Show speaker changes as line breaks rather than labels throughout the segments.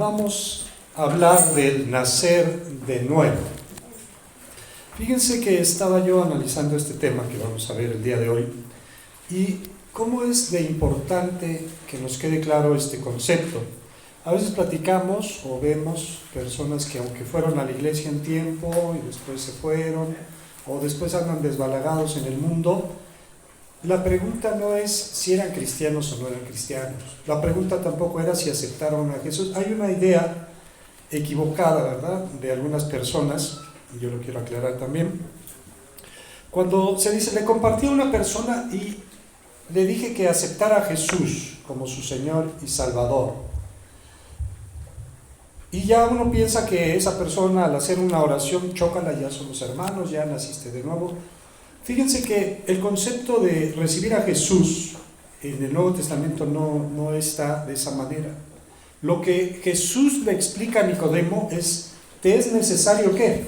vamos a hablar del nacer de nuevo. Fíjense que estaba yo analizando este tema que vamos a ver el día de hoy y cómo es de importante que nos quede claro este concepto. A veces platicamos o vemos personas que aunque fueron a la iglesia en tiempo y después se fueron o después andan desbalagados en el mundo. La pregunta no es si eran cristianos o no eran cristianos. La pregunta tampoco era si aceptaron a Jesús. Hay una idea equivocada, ¿verdad?, de algunas personas, y yo lo quiero aclarar también. Cuando se dice, le compartí a una persona y le dije que aceptara a Jesús como su Señor y Salvador. Y ya uno piensa que esa persona al hacer una oración, chócala, ya somos hermanos, ya naciste de nuevo. Fíjense que el concepto de recibir a Jesús en el Nuevo Testamento no está de esa manera. Lo que Jesús le explica a Nicodemo es, ¿te es necesario qué?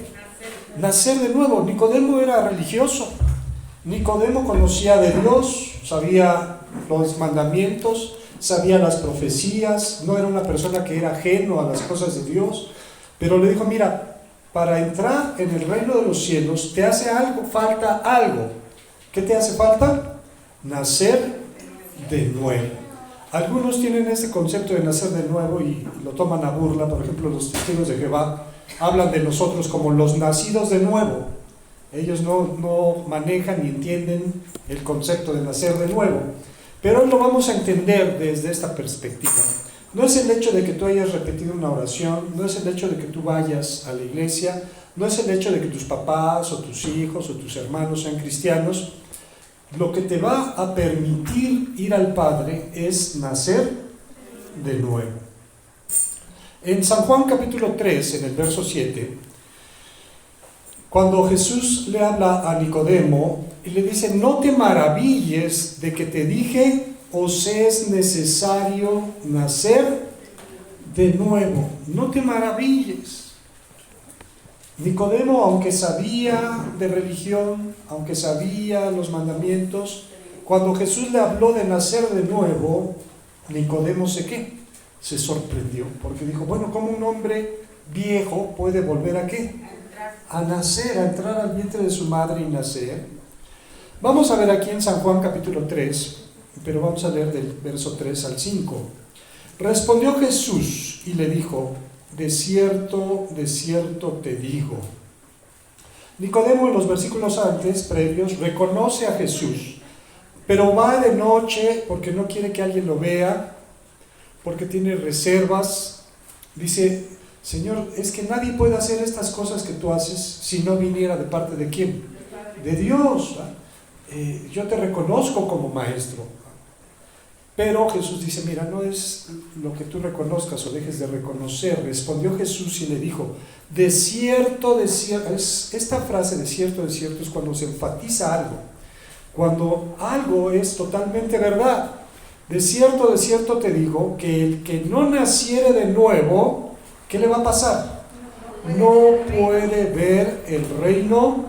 Nacer de nuevo. Nicodemo era religioso. Nicodemo conocía de Dios, sabía los mandamientos, sabía las profecías, no era una persona que era ajeno a las cosas de Dios, pero le dijo, mira, para entrar en el reino de los cielos te hace algo, falta algo. ¿Qué te hace falta? Nacer de nuevo. Algunos tienen este concepto de nacer de nuevo y lo toman a burla. Por ejemplo, los testigos de Jehová hablan de nosotros como los nacidos de nuevo. Ellos no manejan ni entienden el concepto de nacer de nuevo. Pero hoy lo vamos a entender desde esta perspectiva. No es el hecho de que tú hayas repetido una oración, no es el hecho de que tú vayas a la iglesia, no es el hecho de que tus papás o tus hijos o tus hermanos sean cristianos. Lo que te va a permitir ir al Padre es nacer de nuevo. En San Juan capítulo 3, en el verso 7, cuando Jesús le habla a Nicodemo y le dice, no te maravilles de que te dije, os es necesario nacer de nuevo. No te maravilles. Nicodemo, aunque sabía de religión, aunque sabía los mandamientos, cuando Jesús le habló de nacer de nuevo, Nicodemo se sorprendió, porque dijo, bueno, ¿cómo un hombre viejo puede volver a qué? A nacer, a entrar al vientre de su madre y nacer. Vamos a ver aquí en San Juan capítulo 3, pero vamos a leer del verso 3 al 5. Respondió Jesús y le dijo, de cierto te digo. Nicodemo en los versículos antes, previos, reconoce a Jesús, pero va de noche porque no quiere que alguien lo vea, porque tiene reservas. Dice, Señor, es que nadie puede hacer estas cosas que tú haces si no viniera de parte de ¿quién? De Dios. Yo te reconozco como maestro. Pero Jesús dice, mira, no es lo que tú reconozcas o dejes de reconocer. Respondió Jesús y le dijo, de cierto, esta frase de cierto es cuando se enfatiza algo, cuando algo es totalmente verdad. De cierto te digo que el que no naciere de nuevo, ¿qué le va a pasar? No puede ver el reino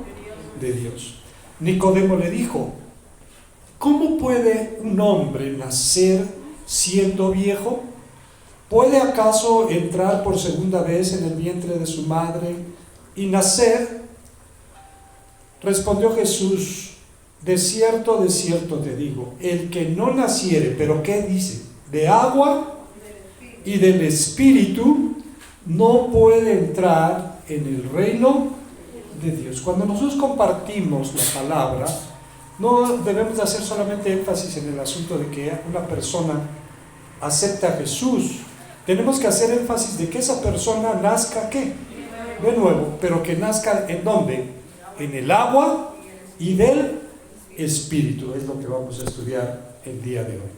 de Dios. Nicodemo le dijo, ¿cómo puede un hombre nacer siendo viejo? ¿Puede acaso entrar por segunda vez en el vientre de su madre y nacer? Respondió Jesús, de cierto te digo, el que no naciere, ¿pero qué dice? De agua y del Espíritu, no puede entrar en el reino de Dios. Cuando nosotros compartimos la palabra, no debemos de hacer solamente énfasis en el asunto de que una persona acepta a Jesús. Tenemos que hacer énfasis de que esa persona nazca ¿qué? De nuevo, pero que nazca ¿en dónde? En el agua y del Espíritu. Es lo que vamos a estudiar el día de hoy.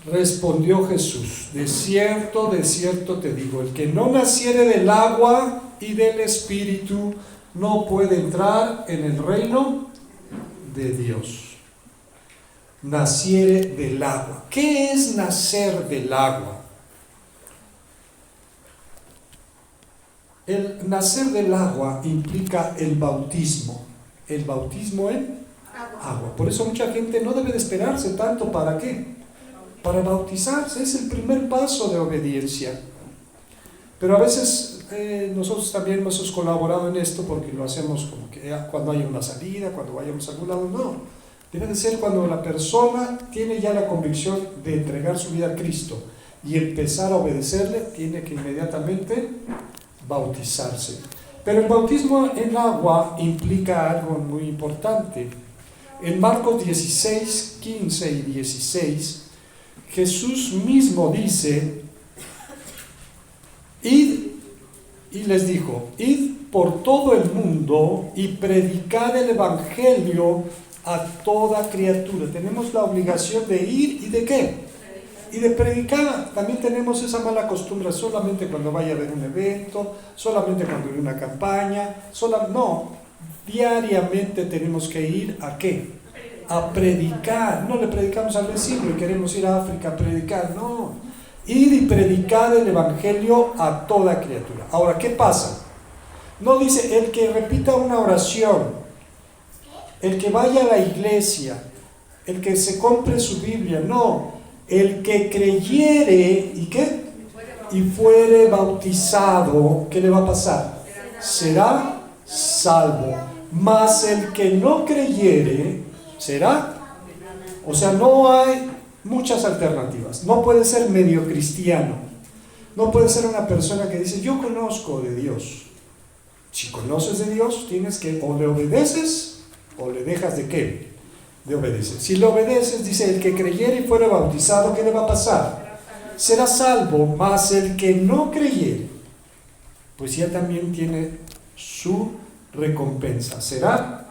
Respondió Jesús, de cierto te digo, el que no naciere del agua y del Espíritu no puede entrar en el reino de Dios. Naciere del agua. ¿Qué es nacer del agua? El nacer del agua implica el bautismo. El bautismo en agua. Por eso mucha gente no debe de esperarse tanto. ¿Para qué? para bautizarse. Es el primer paso de obediencia. Pero a veces nosotros también hemos colaborado en esto porque lo hacemos como que cuando hay una salida, cuando vayamos a algún lado. No, debe de ser cuando la persona tiene ya la convicción de entregar su vida a Cristo y empezar a obedecerle, tiene que inmediatamente bautizarse. Pero el bautismo en agua implica algo muy importante. En Marcos 16, 15 y 16, Jesús mismo dice: id, y les dijo, id por todo el mundo y predicad el evangelio a toda criatura. Tenemos la obligación de ir y de ¿qué? Y de predicar. También tenemos esa mala costumbre solamente cuando vaya a haber un evento, solamente cuando hay una campaña, no, diariamente tenemos que ir ¿a qué? A predicar. No le predicamos al vecino y queremos ir a África a predicar, no. Ir y predicar el evangelio a toda criatura. Ahora, ¿qué pasa? No dice el que repita una oración, el que vaya a la iglesia, el que se compre su Biblia, no. El que creyere, ¿y qué? Y fuere bautizado, ¿qué le va a pasar? Será salvo. Mas el que no creyere, será. O sea, no hay muchas alternativas. No puede ser medio cristiano. No puede ser una persona que dice, yo conozco de Dios. Si conoces de Dios, tienes que o le obedeces o le dejas de qué. De obedecer. Si le obedeces, dice, el que creyere y fuera bautizado, ¿qué le va a pasar? Será salvo, mas el que no creyere, pues ya también tiene su recompensa, será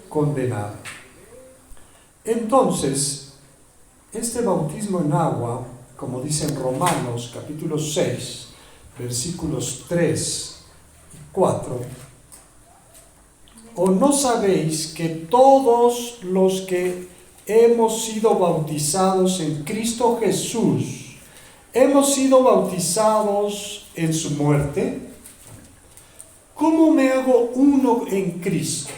condenado. Entonces, este bautismo en agua, como dice en Romanos capítulo 6, versículos 3 y 4, ¿o no sabéis que todos los que hemos sido bautizados en Cristo Jesús, hemos sido bautizados en su muerte? ¿Cómo me hago uno en Cristo?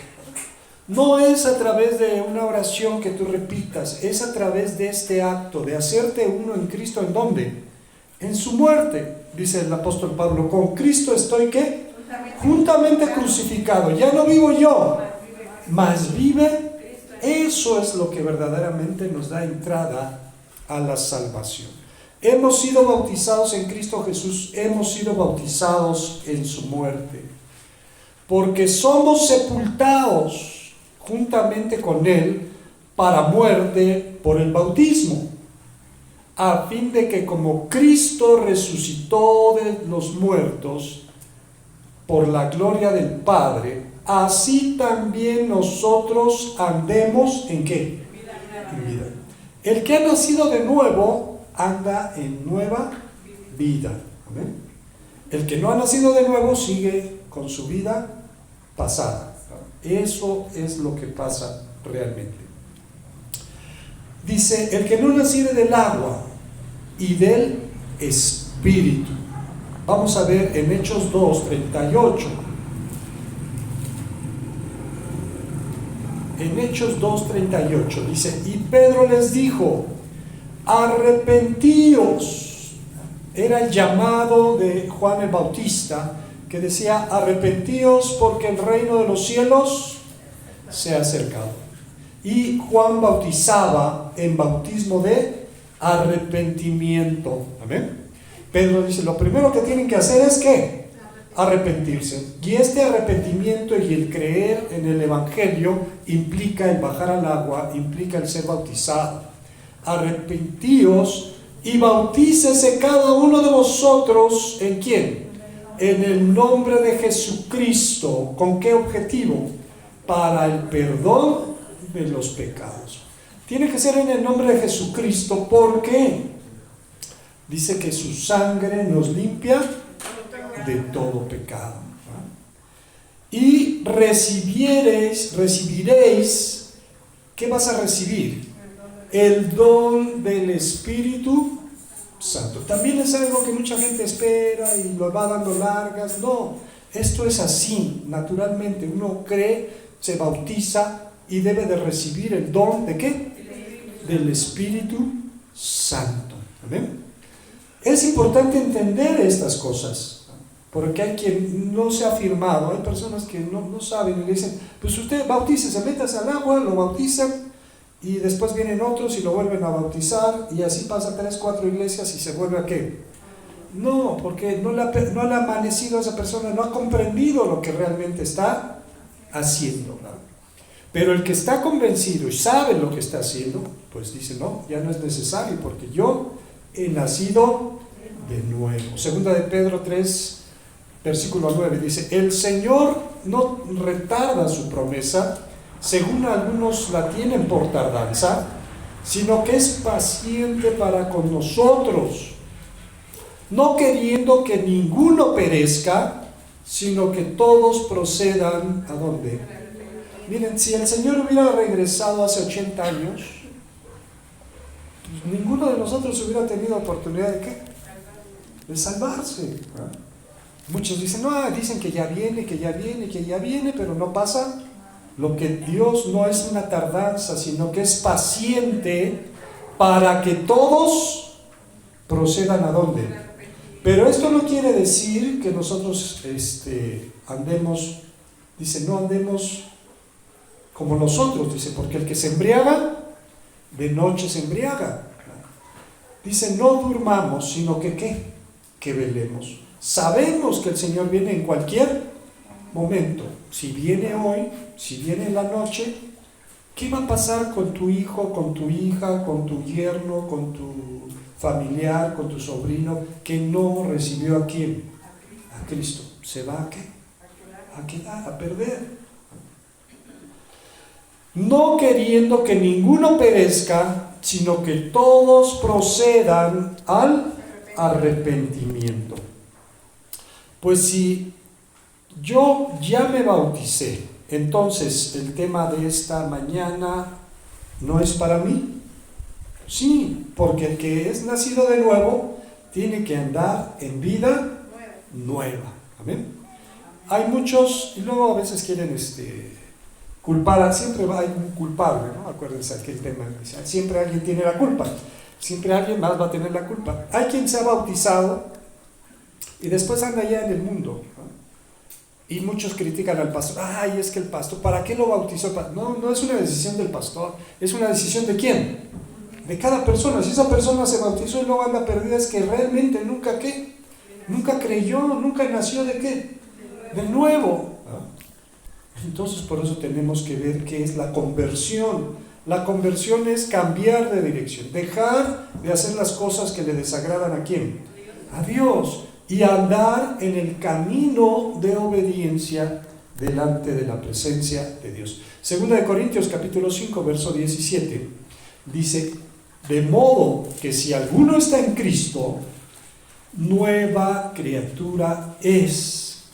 No es a través de una oración que tú repitas, es a través de este acto de hacerte uno en Cristo. ¿En dónde? En su muerte, dice el apóstol Pablo. Con Cristo estoy ¿qué? Juntamente crucificado. Ya no vivo yo, mas vive. Eso es lo que verdaderamente nos da entrada a la salvación. Hemos sido bautizados en Cristo Jesús, hemos sido bautizados en su muerte, porque somos sepultados juntamente con Él para muerte por el bautismo, a fin de que como Cristo resucitó de los muertos por la gloria del Padre, así también nosotros andemos ¿en qué? En vida. El que ha nacido de nuevo anda en nueva vida. ¿Amén? El que no ha nacido de nuevo sigue con su vida pasada. Eso es lo que pasa realmente. Dice, el que no naciere del agua y del Espíritu. Vamos a ver en Hechos 2, 38. En Hechos 2, 38 dice, y Pedro les dijo, arrepentíos. Era el llamado de Juan el Bautista, que decía, arrepentíos porque el reino de los cielos se ha acercado. Y Juan bautizaba en bautismo de arrepentimiento. Amén. Pedro dice, lo primero que tienen que hacer es ¿qué? Arrepentirse. Y este arrepentimiento y el creer en el Evangelio implica el bajar al agua, implica el ser bautizado. Arrepentíos y bautícese cada uno de vosotros, ¿en quién? En el nombre de Jesucristo. ¿Con qué objetivo? Para el perdón de los pecados. Tiene que ser en el nombre de Jesucristo. ¿Por qué? Dice que su sangre nos limpia de todo pecado. Y recibiréis, ¿qué vas a recibir? El don del Espíritu Santo. También es algo que mucha gente espera y lo va dando largas. No, esto es así, naturalmente. Uno cree, se bautiza y debe de recibir el don ¿de qué? Del Espíritu santo. ¿Amén? Es importante entender estas cosas, porque hay quien no se ha afirmado, hay personas que no saben y le dicen, pues usted bautícese, métase al agua, lo bautizan, y después vienen otros y lo vuelven a bautizar, y así pasa 3, 4 iglesias y se vuelve a ¿qué? No, porque no le ha amanecido a esa persona, no ha comprendido lo que realmente está haciendo, ¿no? Pero el que está convencido y sabe lo que está haciendo, pues dice, no, ya no es necesario, porque yo he nacido de nuevo. Segunda de Pedro 3, versículo 9, dice, el Señor no retarda su promesa, según algunos la tienen por tardanza, sino que es paciente para con nosotros, no queriendo que ninguno perezca, sino que todos procedan ¿a dónde? Miren, si el Señor hubiera regresado hace 80 años, pues ninguno de nosotros hubiera tenido oportunidad de ¿qué? De salvarse. Muchos dicen, no, dicen que ya viene, pero no pasa. Lo que Dios no es una tardanza, sino que es paciente para que todos procedan ¿a dónde? Pero esto no quiere decir que nosotros andemos, dice, no andemos como nosotros, dice, porque el que se embriaga, de noche se embriaga. Dice, no durmamos, sino que ¿qué? Que velemos. Sabemos que el Señor viene en cualquier momento. Si viene hoy, si viene en la noche, ¿qué va a pasar con tu hijo, con tu hija, con tu yerno, con tu familiar, con tu sobrino, que no recibió a quién? A Cristo. ¿Se va a qué? A quedar, a perder. No queriendo que ninguno perezca, sino que todos procedan al arrepentimiento. Pues si yo ya me bauticé, entonces el tema de esta mañana no es para mí. Sí, porque el que es nacido de nuevo tiene que andar en vida nueva. Amén. Hay muchos, y luego a veces quieren culpar, siempre hay un culpable, ¿no? Acuérdense aquel tema, siempre alguien tiene la culpa, siempre alguien más va a tener la culpa. Hay quien se ha bautizado y después anda ya en el mundo, ¿no? Y muchos critican al pastor, ay, es que el pastor, ¿para qué lo bautizó? No es una decisión del pastor, es una decisión ¿de quién? De cada persona. Si esa persona se bautizó y luego anda perdida, es que realmente nunca ¿qué? Nunca creyó, nunca nació ¿de qué? De nuevo. Entonces por eso tenemos que ver qué es la conversión. La conversión es cambiar de dirección, dejar de hacer las cosas que le desagradan ¿a quién? A Dios, y andar en el camino de obediencia delante de la presencia de Dios. Segunda de Corintios capítulo 5 verso 17 dice, de modo que si alguno está en Cristo, nueva criatura es.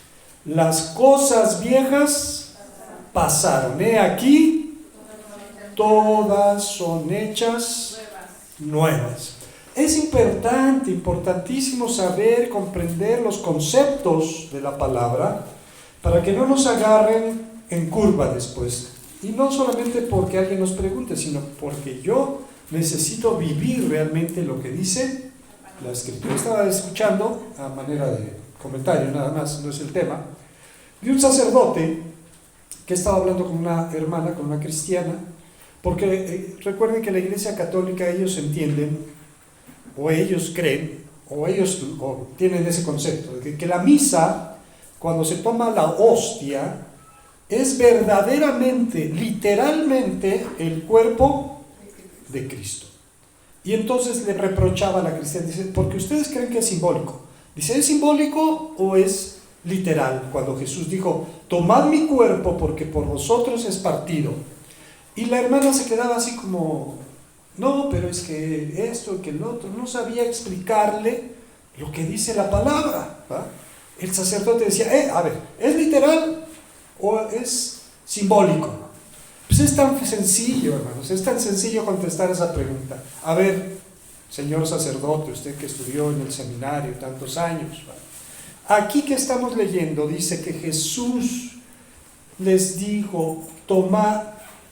Las cosas viejas pasaron, aquí todas son hechas nuevas. Es importantísimo saber, comprender los conceptos de la palabra para que no nos agarren en curva después. Y no solamente porque alguien nos pregunte, sino porque yo necesito vivir realmente lo que dice la Escritura. Estaba escuchando, a manera de comentario nada más, no es el tema, de un sacerdote que estaba hablando con una hermana, con una cristiana, porque recuerden que la Iglesia Católica ellos entienden, o ellos creen, o tienen ese concepto, de que la misa, cuando se toma la hostia, es verdaderamente, literalmente, el cuerpo de Cristo. Y entonces le reprochaba a la cristiana, dice, porque ustedes creen que es simbólico. Dice, ¿es simbólico o es literal? Cuando Jesús dijo, tomad mi cuerpo porque por vosotros es partido. Y la hermana se quedaba así como, no, pero es que esto, que el otro, no sabía explicarle lo que dice la palabra, ¿va? El sacerdote decía, a ver, ¿es literal o es simbólico? Pues es tan sencillo, hermanos, es tan sencillo contestar esa pregunta. A ver, señor sacerdote, usted que estudió en el seminario tantos años, ¿va? Aquí que estamos leyendo dice que Jesús les dijo, tomad,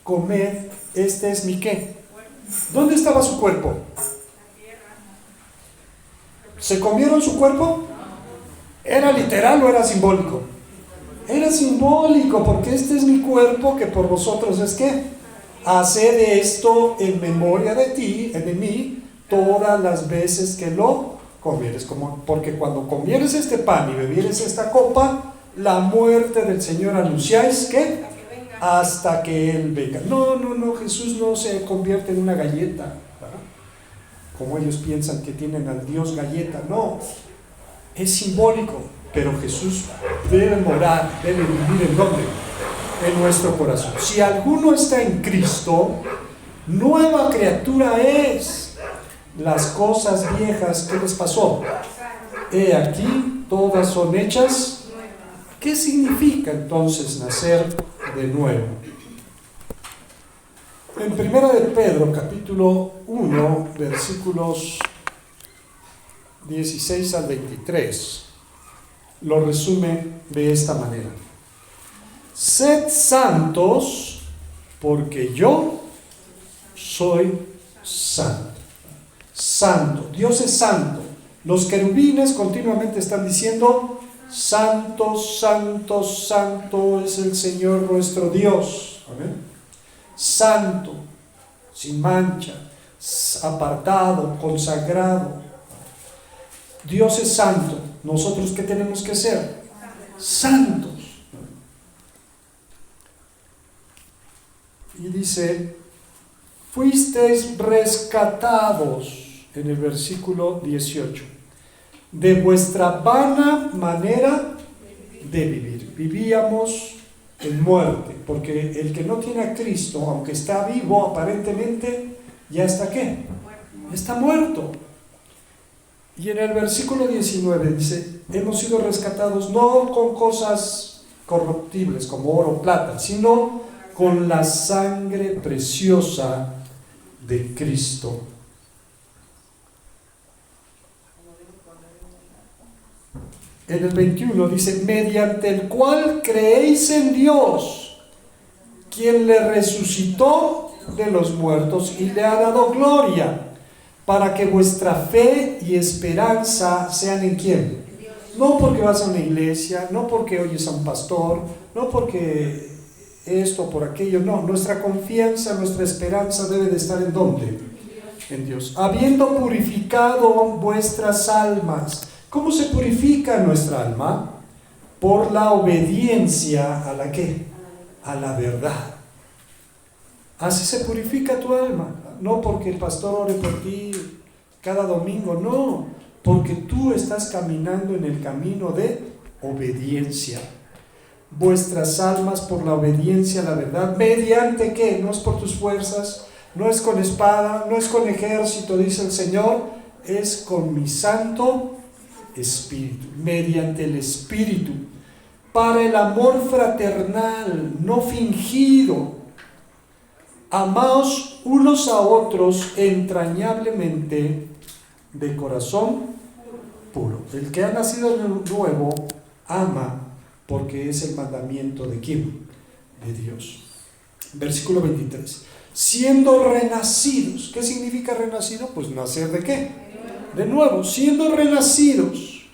comed, este es mi ¿qué? ¿Dónde estaba su cuerpo? ¿Se comieron su cuerpo? ¿Era literal o era simbólico? Era simbólico, porque este es mi cuerpo que por vosotros es que haced esto en memoria de ti, de mí, todas las veces que lo comieres. Porque cuando comieres este pan y bebieres esta copa, la muerte del Señor anunciáis que hasta que Él venga. No, Jesús no se convierte en una galleta, ¿verdad? Como ellos piensan que tienen al Dios galleta. No, es simbólico, pero Jesús debe morar, debe vivir ¿en dónde? En nuestro corazón. Si alguno está en Cristo, nueva criatura es. Las cosas viejas, ¿qué les pasó? He aquí, todas son hechas. ¿Qué significa entonces nacer de nuevo? En 1 de Pedro, capítulo 1, versículos 16 al 23, lo resume de esta manera. Sed santos, porque yo soy santo. Santo, Dios es santo. Los querubines continuamente están diciendo: santo, santo, santo es el Señor nuestro Dios. Amén. Santo, sin mancha, apartado, consagrado. Dios es santo. ¿Nosotros qué tenemos que ser? Santos. Y dice: fuisteis rescatados, en el versículo 18, de vuestra vana manera de vivir. Vivíamos en muerte, porque el que no tiene a Cristo, aunque está vivo aparentemente, ya está ¿qué? Está muerto. Y en el versículo 19 dice: hemos sido rescatados no con cosas corruptibles como oro o plata, sino con la sangre preciosa de Cristo. En el 21 dice: mediante el cual creéis en Dios, quien le resucitó de los muertos y le ha dado gloria, para que vuestra fe y esperanza sean ¿en quién? No porque vas a una iglesia, no porque oyes a un pastor, no porque esto, por aquello, no. Nuestra confianza, nuestra esperanza debe de estar ¿en dónde? En Dios. Habiendo purificado vuestras almas. ¿Cómo se purifica nuestra alma? Por la obediencia a la ¿qué? A la verdad. Así se purifica tu alma. No porque el pastor ore por ti cada domingo, no. Porque tú estás caminando en el camino de obediencia. Vuestras almas por la obediencia a la verdad. ¿Mediante qué? No es por tus fuerzas, no es con espada, no es con ejército, dice el Señor, es con mi Santo Espíritu, mediante el Espíritu, para el amor fraternal, no fingido. Amaos unos a otros entrañablemente de corazón puro. El que ha nacido de nuevo ama, porque es el mandamiento ¿de quién? De Dios. Versículo 23. Siendo renacidos. ¿Qué significa renacido? Pues nacer ¿de qué? De nuevo. Siendo renacidos.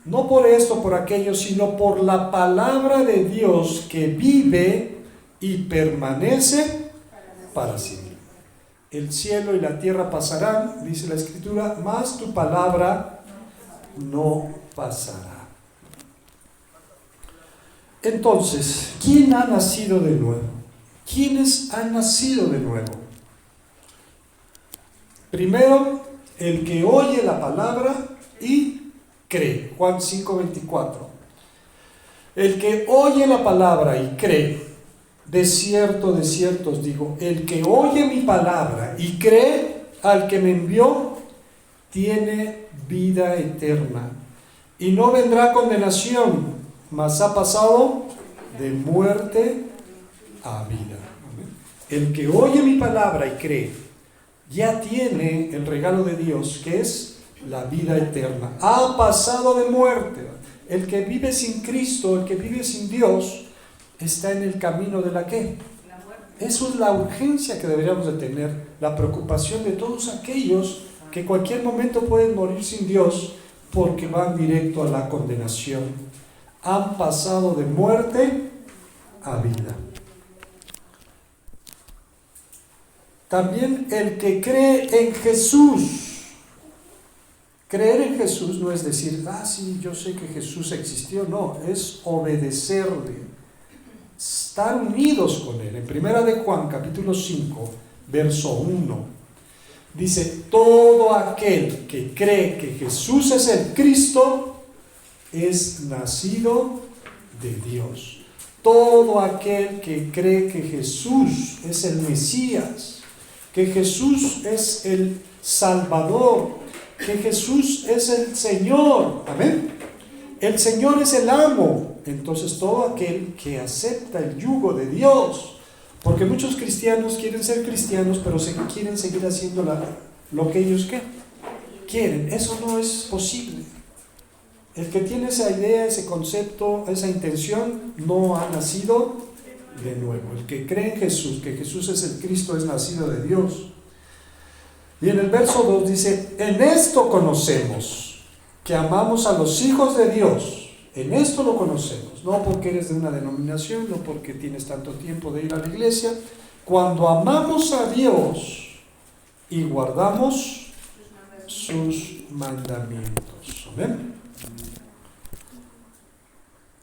No por esto, por aquello, sino por la palabra de Dios que vive y permanece para siempre. El cielo y la tierra pasarán, dice la Escritura, mas tu palabra no pasará. Entonces, ¿quién ha nacido de nuevo? ¿Quiénes han nacido de nuevo? Primero, el que oye la palabra y cree. Juan 5:24. El que oye la palabra y cree, de cierto os digo, el que oye mi palabra y cree al que me envió, tiene vida eterna y no vendrá condenación, mas ha pasado de muerte a vida. El que oye mi palabra y cree, ya tiene el regalo de Dios, que es la vida eterna. Ha pasado de muerte. El que vive sin Cristo, el que vive sin Dios, está en el camino de la ¿qué? Eso es la urgencia que deberíamos de tener, la preocupación de todos aquellos que cualquier momento pueden morir sin Dios porque van directo a la condenación. Han pasado de muerte a vida. También el que cree en Jesús. Creer en Jesús no es decir, sí, yo sé que Jesús existió. No, es obedecerle, estar unidos con Él. En 1 de Juan, capítulo 5, verso 1, dice, todo aquel que cree que Jesús es el Cristo, es nacido de Dios. Todo aquel que cree que Jesús es el Mesías, que Jesús es el Salvador, que Jesús es el Señor, amén. El Señor es el amo. Entonces todo aquel que acepta el yugo de Dios, porque muchos cristianos quieren ser cristianos, pero quieren seguir haciendo lo que ellos quieren. Eso no es posible. El que tiene esa idea, ese concepto, esa intención, no ha nacido de nuevo. El que cree en Jesús, que Jesús es el Cristo, es nacido de Dios. Y en el verso 2 dice, en esto conocemos que amamos a los hijos de Dios. En esto lo conocemos, no porque eres de una denominación, no porque tienes tanto tiempo de ir a la iglesia. Cuando amamos a Dios y guardamos sus mandamientos. ¿Ven?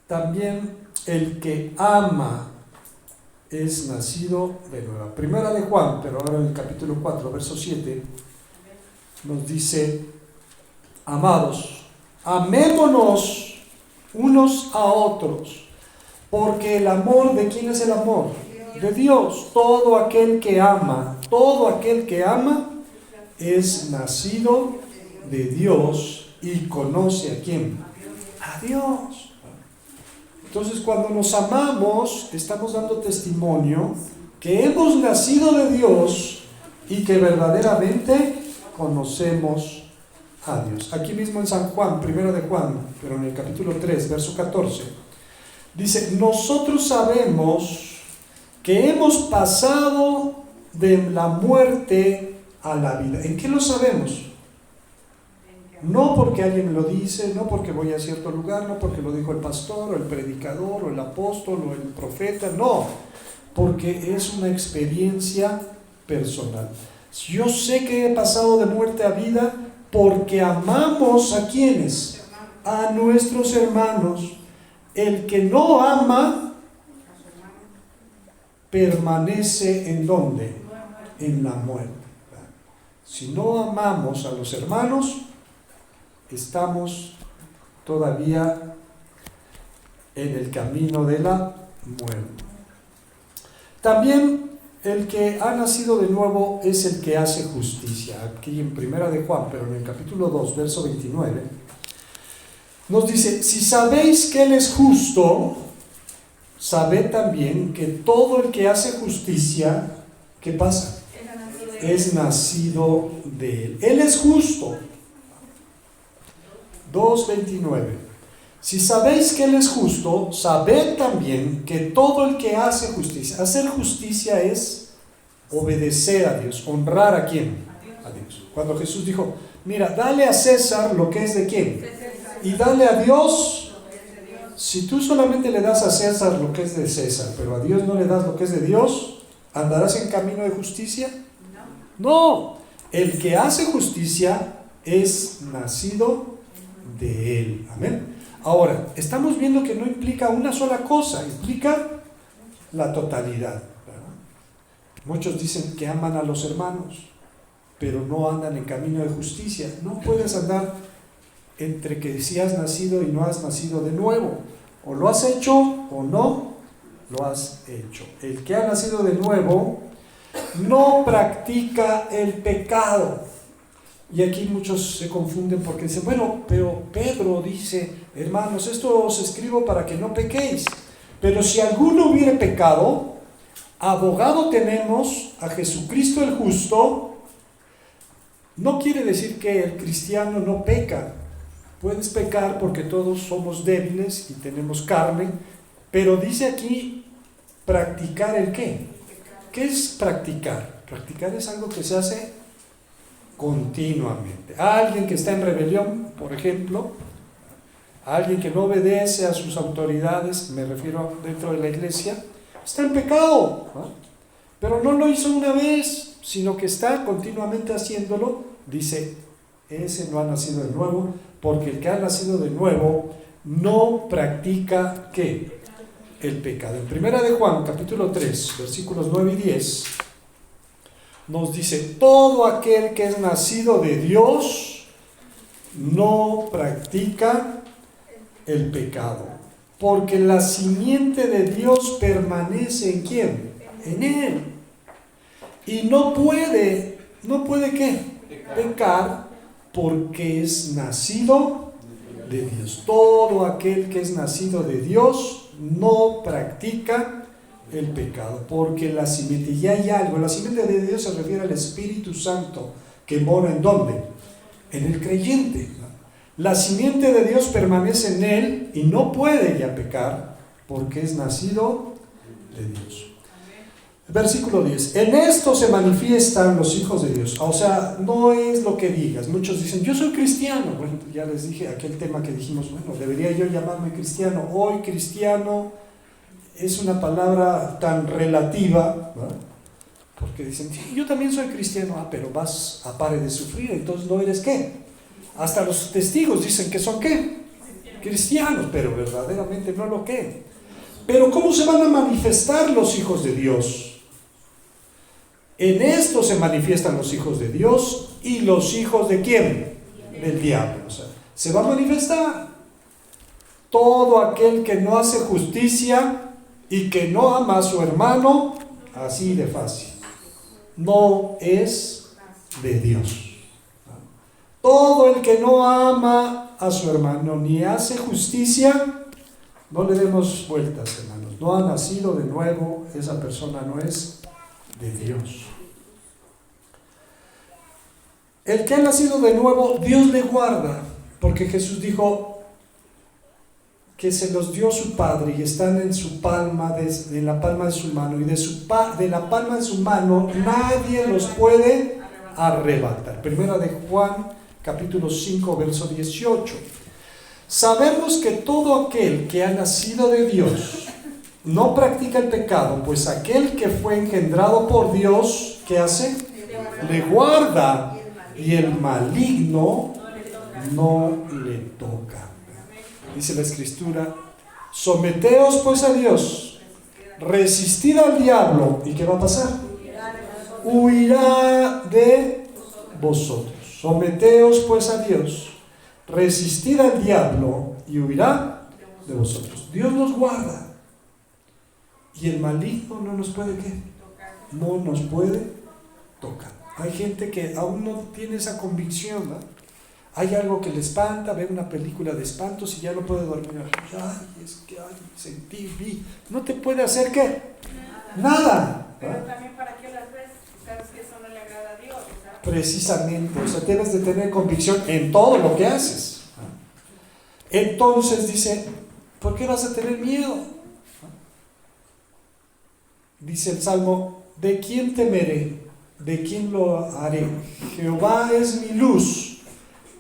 También el que ama es nacido de nuevo. Primera de Juan, pero ahora en el capítulo 4, verso 7, nos dice, amados, amémonos unos a otros, porque el amor, ¿de quién es el amor? De Dios. Todo aquel que ama es nacido de Dios y conoce ¿a quién? A Dios. Entonces, cuando nos amamos, estamos dando testimonio que hemos nacido de Dios y que verdaderamente conocemos a Dios. Aquí mismo en San Juan, 1 de Juan, pero en el capítulo 3, verso 14, dice, nosotros sabemos que hemos pasado de la muerte a la vida. ¿En qué lo sabemos? No porque alguien me lo dice, no porque voy a cierto lugar, no porque lo dijo el pastor, o el predicador, o el apóstol, o el profeta, no, porque es una experiencia personal. Yo sé que he pasado de muerte a vida porque amamos ¿a quiénes? A nuestros hermanos. El que no ama permanece ¿en dónde? En la muerte. Si no amamos a los hermanos, estamos todavía en el camino de la muerte. También el que ha nacido de nuevo es el que hace justicia. Aquí en 1 de Juan, pero en el capítulo 2, verso 29, nos dice, si sabéis que Él es justo, sabed también que todo el que hace justicia, ¿qué pasa? Es nacido de Él. Él es justo. 2:29. Si sabéis que Él es justo, sabed también que todo el que hace justicia, hacer justicia es obedecer a Dios, honrar ¿a quién? A Dios. Cuando Jesús dijo, mira, dale a César lo que es de quién, y dale a Dios. Si tú solamente le das a César lo que es de César, pero a Dios no le das lo que es de Dios, ¿andarás en camino de justicia? No. El que hace justicia es nacido de Él. Amén. Ahora, estamos viendo que no implica una sola cosa, implica la totalidad, ¿verdad? Muchos dicen que aman a los hermanos, pero no andan en camino de justicia. No puedes andar entre que si has nacido y no has nacido de nuevo. O lo has hecho o no lo has hecho. El que ha nacido de nuevo no practica el pecado. Y aquí muchos se confunden porque dicen, bueno, pero Pedro dice, hermanos, esto os escribo para que no pequéis. Pero si alguno hubiere pecado, abogado tenemos a Jesucristo el justo. No quiere decir que el cristiano no peca. Puedes pecar porque todos somos débiles y tenemos carne, pero dice aquí practicar el qué. ¿Qué es practicar? Practicar es algo que se hace continuamente. Alguien que está en rebelión, por ejemplo, alguien que no obedece a sus autoridades, me refiero dentro de la iglesia, está en pecado, ¿no? Pero no lo hizo una vez, sino que está continuamente haciéndolo. Dice, ese no ha nacido de nuevo, porque el que ha nacido de nuevo no practica, ¿qué? El pecado. En Primera de Juan, capítulo 3, versículos 9 y 10, nos dice, todo aquel que es nacido de Dios no practica el pecado, porque la simiente de Dios permanece ¿en quién? En él. Y no puede ¿qué? Pecar, porque es nacido de Dios. Todo aquel que es nacido de Dios no practica el pecado, porque la simiente, y hay algo, la simiente de Dios se refiere al Espíritu Santo, que mora ¿en dónde? En el creyente. La simiente de Dios permanece en él y no puede ya pecar, porque es nacido de Dios. Versículo 10. En esto se manifiestan los hijos de Dios. O sea, no es lo que digas. Muchos dicen, yo soy cristiano. Bueno, ya les dije aquel tema que dijimos, bueno, debería yo llamarme cristiano. Hoy cristiano es una palabra tan relativa, ¿no? Porque dicen, yo también soy cristiano. Pero vas a pare de sufrir, entonces no eres ¿qué? Hasta los testigos dicen que son ¿qué? Cristianos, pero verdaderamente no lo que. Pero ¿cómo se van a manifestar los hijos de Dios? En esto se manifiestan los hijos de Dios y los hijos ¿de quién? Del diablo. O sea, se va a manifestar todo aquel que no hace justicia y que no ama a su hermano, así de fácil, no es de Dios. Todo el que no ama a su hermano ni hace justicia, no le demos vueltas, hermanos, no ha nacido de nuevo, esa persona no es de Dios. El que ha nacido de nuevo, Dios le guarda, porque Jesús dijo que se los dio su Padre y están en su palma, en la palma de su mano, y de la palma de su mano nadie los puede arrebatar. Primera de Juan, capítulo 5, verso 18. Sabemos que todo aquel que ha nacido de Dios no practica el pecado, pues aquel que fue engendrado por Dios, ¿qué hace? Le guarda, y el maligno no le toca. Dice la Escritura, someteos pues a Dios, resistid al diablo, ¿y qué va a pasar? Huirá de vosotros. Someteos pues a Dios, resistid al diablo y huirá de vosotros. Dios nos guarda y el maligno no nos puede ¿qué? No nos puede tocar. Hay gente que aún no tiene esa convicción, ¿no? Hay algo que le espanta, ve una película de espantos y ya no puede dormir. Ay, es que vi. No te puede hacer ¿qué? Nada.
Pero también para qué las ves, sabes que eso no le agrada a Dios, ¿sabes?
Precisamente, o sea, debes de tener convicción en todo lo que haces. Entonces dice, ¿por qué vas a tener miedo? Dice el Salmo, ¿de quién temeré? ¿De quién lo haré? Jehová es mi luz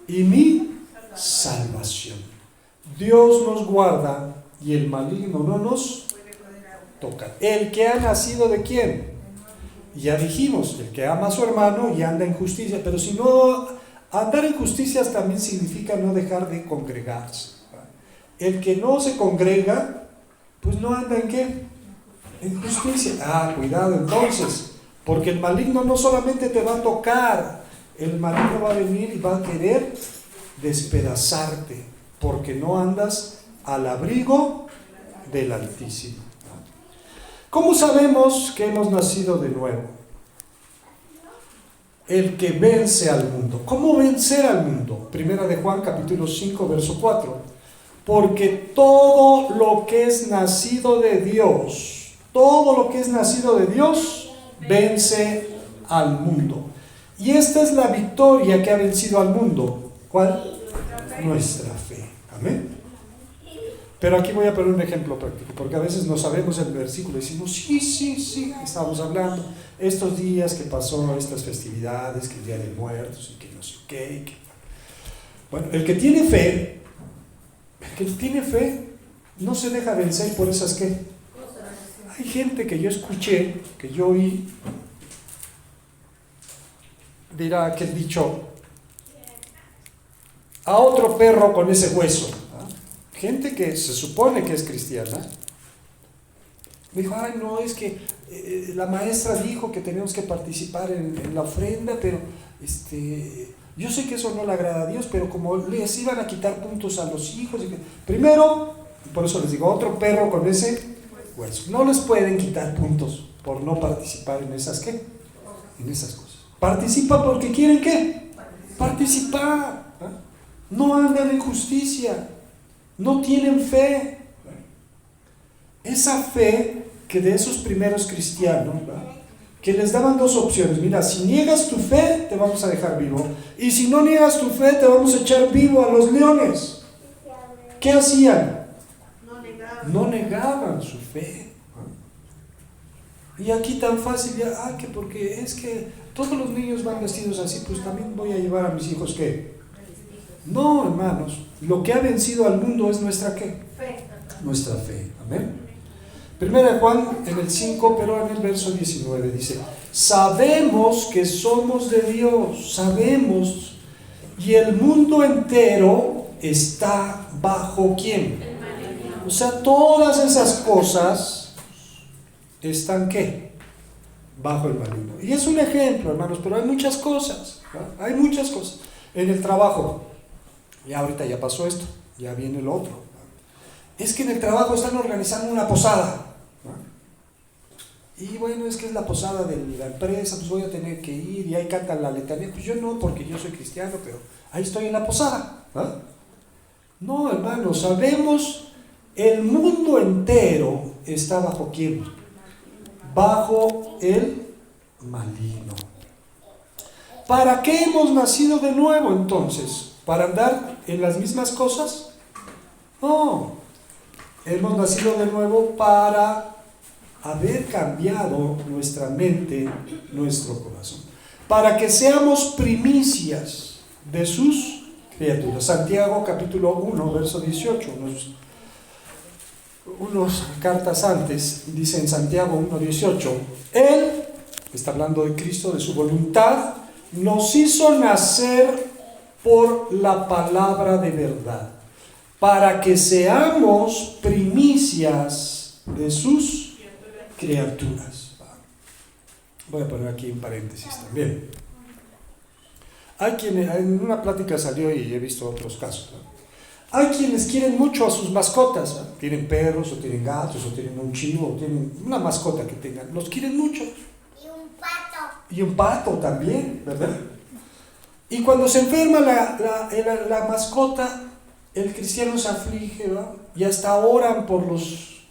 y mi salvación. Dios nos guarda y el maligno no nos toca. El que ha nacido ¿de quién? Ya dijimos, el que ama a su hermano y anda en justicia, pero si no, andar en justicia también significa no dejar de congregarse. El que no se congrega, pues no anda en ¿qué? En justicia. Cuidado entonces, porque el maligno no solamente te va a tocar, el maligno va a venir y va a querer despedazarte, porque no andas al abrigo del Altísimo. ¿Cómo sabemos que hemos nacido de nuevo? El que vence al mundo. ¿Cómo vencer al mundo? Primera de Juan, capítulo 5, verso 4. Porque todo lo que es nacido de Dios, vence al mundo. Y esta es la victoria que ha vencido al mundo. ¿Cuál? Nuestra fe. Amén. Pero aquí voy a poner un ejemplo práctico, porque a veces no sabemos el versículo y decimos, sí, estamos hablando estos días que pasó, estas festividades, que el Día de Muertos, y que no sé qué, y que... Bueno, el que tiene fe no se deja vencer por esas ¿qué? Hay gente que yo escuché, que yo oí, dirá aquel dicho, a otro perro con ese hueso. Gente que se supone que es cristiana, me dijo, ay no, es que la maestra dijo que tenemos que participar en la ofrenda, pero yo sé que eso no le agrada a Dios, pero como les iban a quitar puntos a los hijos, primero, por eso les digo, otro perro con ese hueso, no les pueden quitar puntos por no participar en esas ¿qué? En esas cosas. Participa porque quieren ¿qué? Participar. No andan en justicia. No tienen fe. Esa fe que de esos primeros cristianos, ¿verdad? Que les daban dos opciones. Mira, si niegas tu fe, te vamos a dejar vivo. Y si no niegas tu fe, te vamos a echar vivo a los leones. ¿Qué hacían? No negaban su fe. Y aquí tan fácil, que porque es que todos los niños van vestidos así, pues también voy a llevar a mis hijos ¿qué? No, hermanos, lo que ha vencido al mundo es nuestra ¿qué? Fe. Nuestra fe, amén. Primera de Juan en el 5, pero en el verso 19 dice, sabemos que somos de Dios, sabemos, y el mundo entero está bajo ¿quién? O sea, todas esas cosas están ¿qué? Bajo el maligno. Y es un ejemplo, hermanos, pero hay muchas cosas, ¿no? Hay muchas cosas. En el trabajo, ya ahorita ya pasó esto, ya viene lo otro. Es que en el trabajo están organizando una posada, ¿no? Y bueno, es que es la posada de la empresa, pues voy a tener que ir, y ahí cantan la letanía. Pues yo no, porque yo soy cristiano, pero ahí estoy en la posada, ¿no? No, hermanos, sabemos, el mundo entero está bajo ¿quién? Bajo el maligno. ¿Para qué hemos nacido de nuevo entonces? ¿Para andar en las mismas cosas? No. Hemos nacido de nuevo para haber cambiado nuestra mente, nuestro corazón. Para que seamos primicias de sus criaturas. Santiago capítulo 1, verso 18, unos cartas antes, dice en Santiago 1:18, Él, está hablando de Cristo, de su voluntad, nos hizo nacer por la palabra de verdad, para que seamos primicias de sus criaturas. Voy a poner aquí un paréntesis también. Hay quienes, en una plática salió y he visto otros casos, ¿no? Hay quienes quieren mucho a sus mascotas, ¿no? Tienen perros, o tienen gatos, o tienen un chivo, o tienen una mascota que tengan, los quieren mucho.
Y un pato.
Y un pato también, ¿verdad? Y cuando se enferma la mascota, el cristiano se aflige, ¿verdad? Y hasta oran por los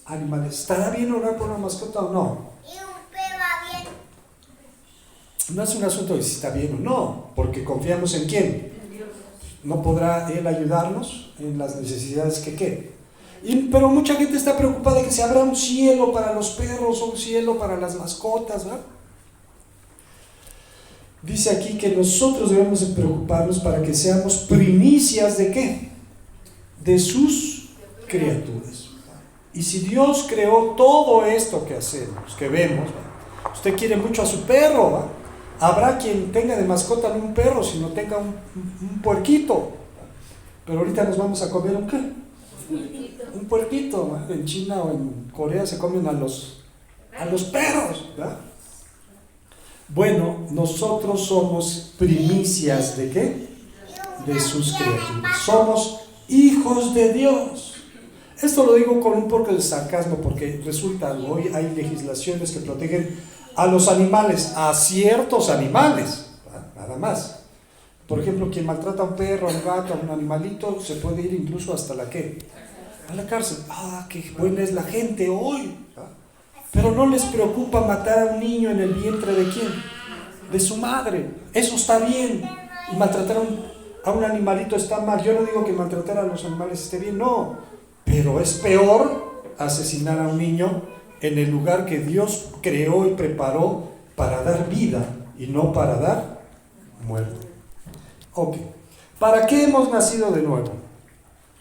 animales. ¿Estará bien orar por una mascota o no?
Y un perro bien.
No es un asunto de si está bien o no, porque confiamos en quién. ¿No podrá Él ayudarnos en las necesidades que qué? Pero mucha gente está preocupada de que se abra un cielo para los perros o un cielo para las mascotas, ¿verdad? Dice aquí que nosotros debemos de preocuparnos para que seamos primicias ¿de qué? De sus criaturas. Y si Dios creó todo esto que hacemos, que vemos, ¿verdad? Usted quiere mucho a su perro, ¿verdad? Habrá quien tenga de mascota no un perro, sino tenga un puerquito. Pero ahorita nos vamos a comer ¿un qué? Un puerquito, ¿verdad? En China o en Corea se comen a los perros, ¿verdad? Bueno, nosotros somos primicias ¿de qué? De sus criaturas. Somos hijos de Dios. Esto lo digo con un poco de sarcasmo porque resulta, hoy hay legislaciones que protegen a los animales, a ciertos animales, nada más. Por ejemplo, quien maltrata a un perro, a un gato, a un animalito, se puede ir incluso hasta la ¿qué? A la cárcel. Qué buena es la gente hoy. Pero no les preocupa matar a un niño en el vientre ¿de quién? De su madre. Eso está bien. Y maltratar a un animalito está mal. Yo no digo que maltratar a los animales esté bien, no. Pero es peor asesinar a un niño en el lugar que Dios creó y preparó para dar vida y no para dar muerte. Ok. ¿Para qué hemos nacido de nuevo?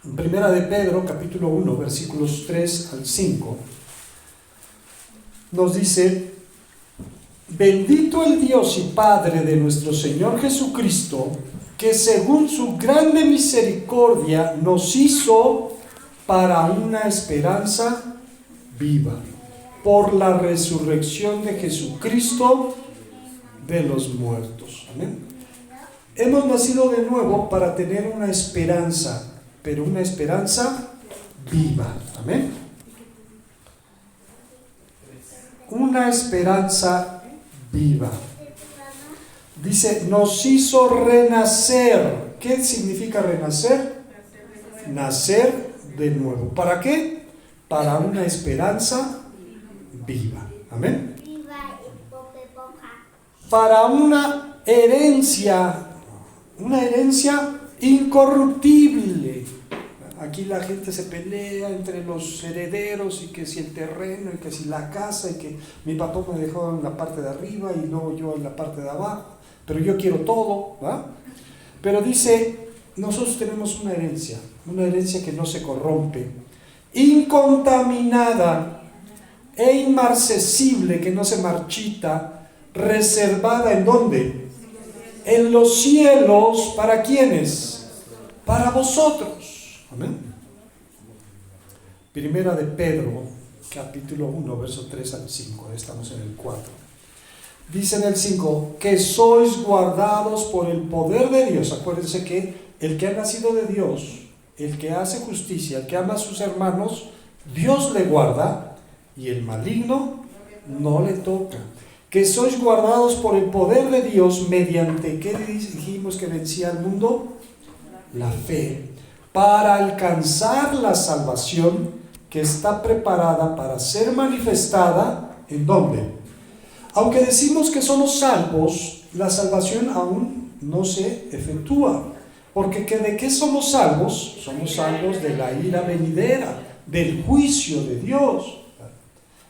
En Primera de Pedro, capítulo 1, versículos 3 al 5, nos dice: bendito el Dios y Padre de nuestro Señor Jesucristo, que según su grande misericordia nos hizo para una esperanza viva, por la resurrección de Jesucristo de los muertos. Amén. Hemos nacido de nuevo para tener una esperanza, pero una esperanza viva. Amén. Una esperanza viva. Dice, nos hizo renacer. ¿Qué significa renacer? Nacer de nuevo. ¿Para qué? Para una esperanza viva. Amén. Para una herencia incorruptible. Aquí la gente se pelea entre los herederos, y que si el terreno, y que si la casa, y que mi papá me dejó en la parte de arriba y luego yo en la parte de abajo, pero yo quiero todo, ¿va? Pero dice, nosotros tenemos una herencia que no se corrompe, incontaminada e inmarcesible, que no se marchita, reservada ¿en dónde? En los cielos. ¿Para quiénes? Para vosotros. Amén. Primera de Pedro, capítulo 1, verso 3 al 5. Estamos en el 4. Dice en el 5, que sois guardados por el poder de Dios. Acuérdense que el que ha nacido de Dios, el que hace justicia, el que ama a sus hermanos, Dios le guarda y el maligno no le toca. Que sois guardados por el poder de Dios mediante, ¿qué dijimos que vencía al mundo? La fe, para alcanzar la salvación que está preparada para ser manifestada, ¿en dónde? Aunque decimos que somos salvos, la salvación aún no se efectúa. Porque ¿de qué somos salvos? Somos salvos de la ira venidera, del juicio de Dios.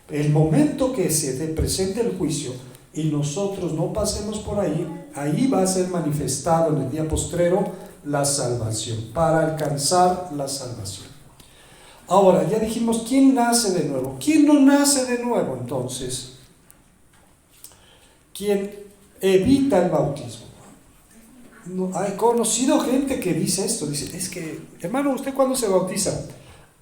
El momento que se te presente el juicio y nosotros no pasemos por ahí, ahí va a ser manifestado en el día postrero la salvación, para alcanzar la salvación. Ahora, ya dijimos, ¿quién nace de nuevo? ¿Quién no nace de nuevo entonces? ¿Quién evita el bautismo? No, he conocido gente que dice esto, dice, es que, hermano, ¿usted cuándo se bautiza?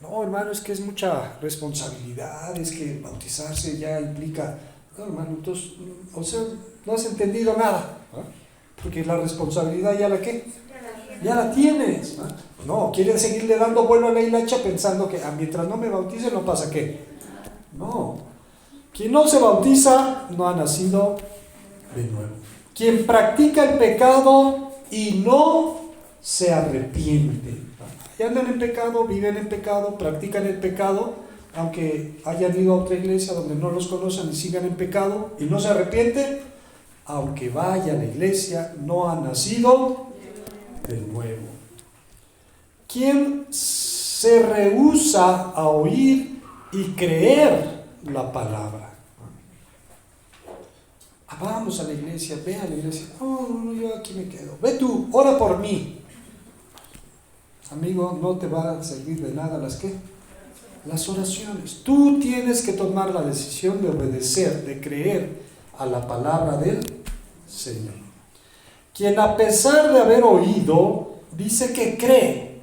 No, hermano, es que es mucha responsabilidad, es que bautizarse ya implica... No, hermano, entonces, o sea, no has entendido nada, ¿no? Porque la responsabilidad ya la ¿qué? Ya la tienes, ¿no? No, quieren seguirle dando vuelo a la hilacha pensando que mientras no me bautice no pasa qué. No, quien no se bautiza no ha nacido de nuevo. Quien practica el pecado y no se arrepiente. Y andan en pecado, viven en pecado, practican el pecado, aunque hayan ido a otra iglesia donde no los conocen y sigan en pecado y no se arrepienten, aunque vaya a la iglesia, no han nacido de nuevo. ¿Quién se rehúsa a oír y creer la palabra? Vamos a la iglesia, ve a la iglesia. No, yo aquí me quedo. Ve tú, ora por mí. Amigo, no te va a servir de nada las oraciones. Tú tienes que tomar la decisión de obedecer, de creer a la palabra del Señor. Quien a pesar de haber oído, dice que cree,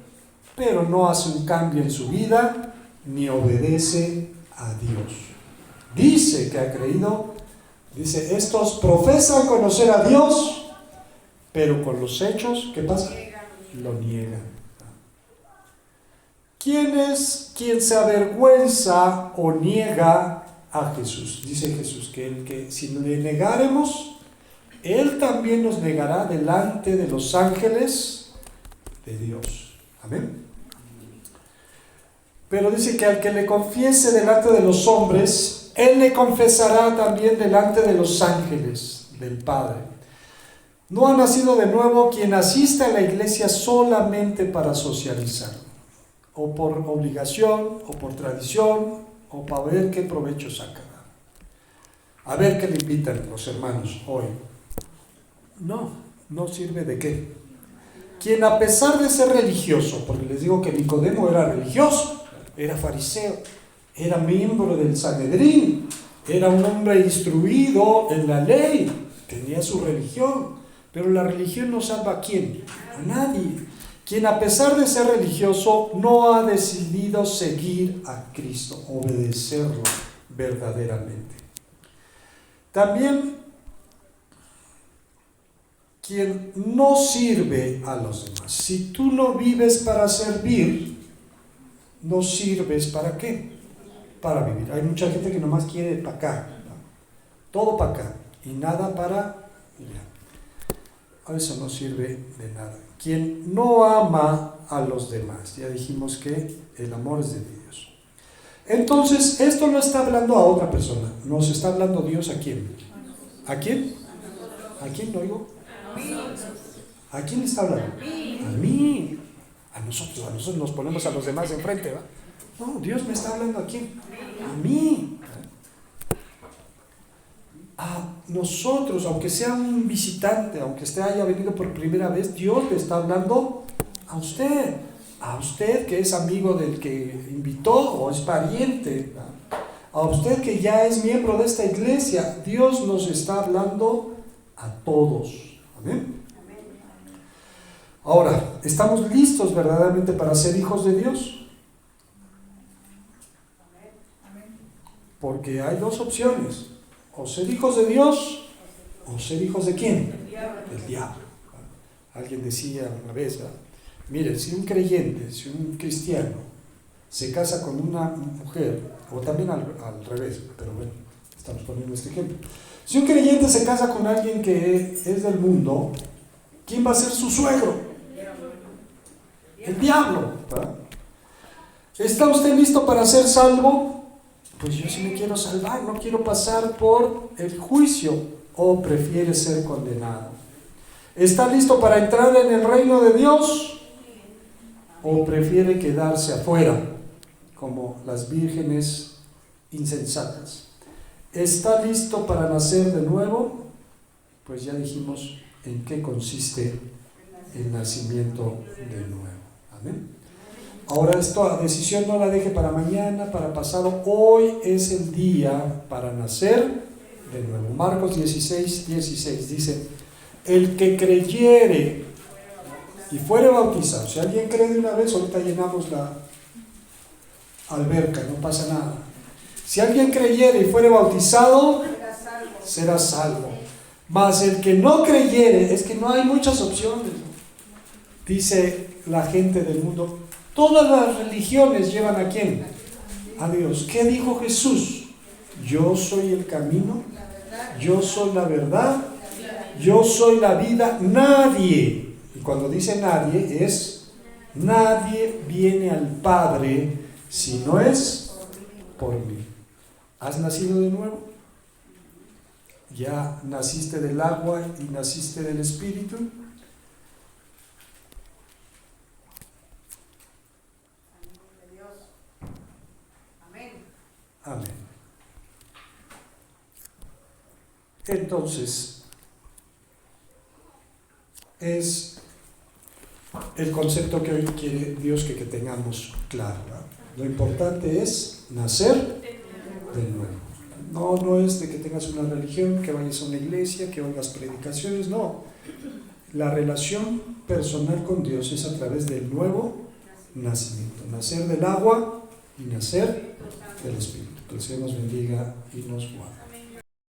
pero no hace un cambio en su vida, ni obedece a Dios. Dice que ha creído, dice, estos profesan conocer a Dios, pero con los hechos, ¿qué pasa? Lo niegan. ¿Quién es quien se avergüenza o niega a Jesús? Dice Jesús que si le negáremos, Él también nos negará delante de los ángeles de Dios. Amén. Pero dice que al que le confiese delante de los hombres, Él le confesará también delante de los ángeles del Padre. No ha nacido de nuevo quien asiste a la iglesia solamente para socializar. o por obligación, o por tradición, o para ver qué provecho saca. A ver qué le invitan los hermanos hoy. No sirve de qué. Quien a pesar de ser religioso, porque les digo que Nicodemo era religioso, era fariseo, era miembro del Sanedrín, era un hombre instruido en la ley, tenía su religión, pero la religión no salva a quién, a nadie. Quien a pesar de ser religioso no ha decidido seguir a Cristo, obedecerlo verdaderamente. También quien no sirve a los demás. Si tú no vives para servir, no sirves ¿para qué? Para vivir. Hay mucha gente que nomás quiere para acá, ¿no? Todo para acá y nada para allá. A eso no sirve de nada. Quien no ama a los demás, ya dijimos que el amor es de Dios. Entonces, esto no está hablando a otra persona, nos está hablando Dios a quién. ¿A quién? ¿A quién lo oigo? ¿A quién le está hablando? A mí. A nosotros nos ponemos a los demás enfrente, ¿va? No, Dios me está hablando a quién. A mí. A nosotros, aunque sea un visitante, aunque usted haya venido por primera vez, Dios le está hablando a usted. A usted que es amigo del que invitó o es pariente. A usted que ya es miembro de esta iglesia. Dios nos está hablando a todos. Amén. Ahora, ¿estamos listos verdaderamente para ser hijos de Dios? Porque hay dos opciones: o ser hijos de Dios o ser hijos de ¿quién? Del diablo. Alguien decía una vez, ¿verdad? Mire, si un creyente, si un cristiano se casa con una mujer, o también al revés, pero bueno, estamos poniendo este ejemplo. Si un creyente se casa con alguien que es del mundo, ¿quién va a ser su suegro? El diablo, ¿verdad? ¿Está usted listo para ser salvo? Pues yo sí me quiero salvar, no quiero pasar por el juicio. ¿O prefiere ser condenado? ¿Está listo para entrar en el reino de Dios? ¿O prefiere quedarse afuera, como las vírgenes insensatas? ¿Está listo para nacer de nuevo? Pues ya dijimos en qué consiste el nacimiento de nuevo. Amén. Ahora esta decisión no la deje para mañana, para pasado. Hoy es el día para nacer de nuevo. Marcos 16:16 dice: el que creyere y fuere bautizado. Si alguien cree de una vez, ahorita llenamos la alberca, no pasa nada. Si alguien creyere y fuere bautizado, será salvo. Mas el que no creyere, es que no hay muchas opciones. Dice la gente del mundo, todas las religiones llevan ¿a quién? A Dios. ¿Qué dijo Jesús? Yo soy el camino, yo soy la verdad, yo soy la vida. Nadie, y cuando dice nadie, es nadie viene al Padre si no es por mí. ¿Has nacido de nuevo? ¿Ya naciste del agua y naciste del Espíritu? Amén. Entonces, es el concepto que hoy quiere Dios que tengamos claro, ¿verdad? Lo importante es nacer de nuevo. No es de que tengas una religión, que vayas a una iglesia, que oigas predicaciones, no. La relación personal con Dios es a través del nuevo nacimiento. Nacer del agua y nacer del Espíritu. Que el Señor nos bendiga y nos guarde.